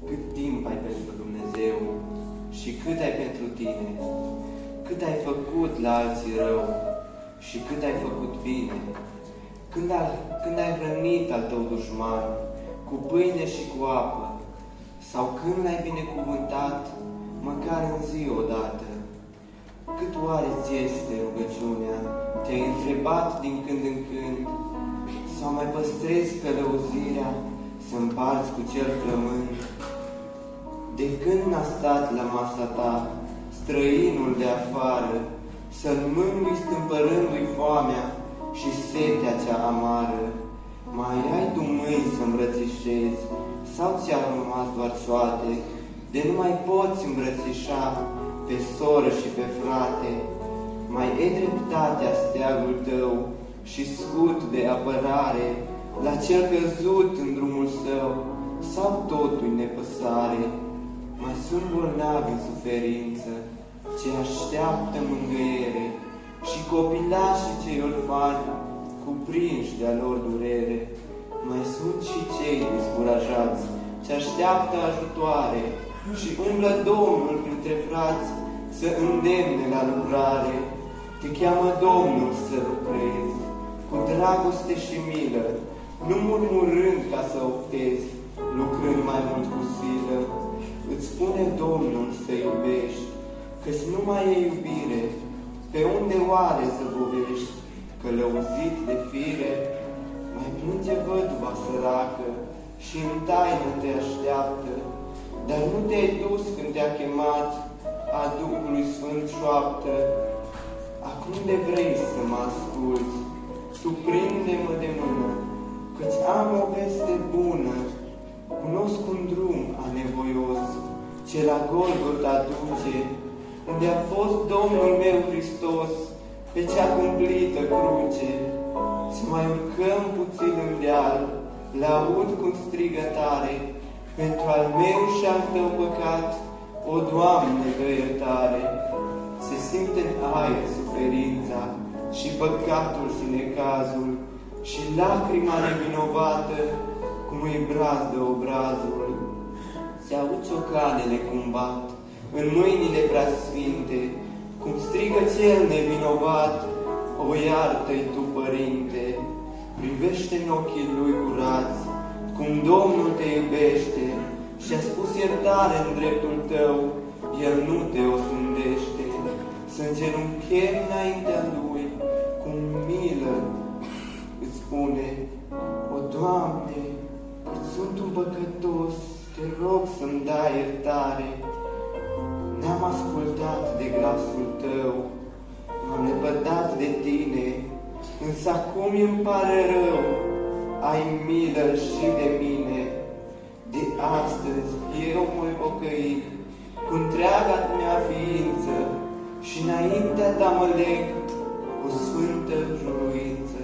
Cât timp ai pentru Dumnezeu și cât ai pentru tine? Cât ai făcut la alții rău și cât ai făcut bine? Când ai hrănit al tău dușman cu pâine și cu apă? Sau când l-ai binecuvântat măcar în zi odată? Cât oare ți este rugăciunea? Te-ai întrebat din când în când? Sau mai păstrezi călăuzirea să împarți cu cel flămând? De când n-a stat la masa ta străinul de afară, să-l mângâi stâmpărându-i foamea și setea cea amară? Mai ai tu mâini să îmbrățișezi, sau ți-au rămas doar cioate, de nu mai poți îmbrățișa pe soră și pe frate? Mai e dreptatea steagul tău și scut de apărare la cel căzut în drumul său, sau totul nepăsare? Mai sunt bolnavi în suferință, ce așteaptă mângâiere, și copilașii cei orfani, cuprinși de-a lor durere. Mai sunt și cei descurajați, ce așteaptă ajutoare, și umblă Domnul printre frați să îndemne la lucrare. Te cheamă Domnul să lucrezi, cu dragoste și milă, nu murmurând ca să oftezi, lucrând mai mult cu silă. Îți spune Domnul să iubești, că-ți nu mai e iubire, pe unde oare să bovești? Călăuzit de fire, mai plânge văduva săracă și în taină te așteaptă. Dar nu te-ai dus când te-a chemat, a Duhului Sfânt șoaptă: acum de vrei să mă asculți, tu prinde-mă de mână, căci am o veste bună. Cunosc un drum anevoios, ce la Golgota duce, unde a fost Domnul meu Hristos, pe cea cumplită cruce. Să mai urcăm puțin în deal, l-aud cum strigă tare: pentru al meu și al tău păcat, o Doamne, dă iertare. Se simte în aer suferința și păcatul și necazul, și lacrima nevinovată, cum îi brazdă obrazul. Se aud ciocanele cum bat în mâinile preasfinte, cum strigă cel nevinovat: o iartă-i tu, Părinte. Privește în ochii lui curați, cum Domnul te iubește, și-a spus iertare în dreptul tău, El nu te osândește. Să îngenunchem înaintea Lui, cum milă îți spune: o Doamne, cât sunt un păcătos, te rog să-mi dai iertare. N-am ascultat de glasul tău, m-am lepădat de tine, însă acum îmi pare rău, ai milă și de mine. De astăzi eu mă pocăi cu întreaga mea ființă, și înaintea ta mă leg cu sfântă juruință.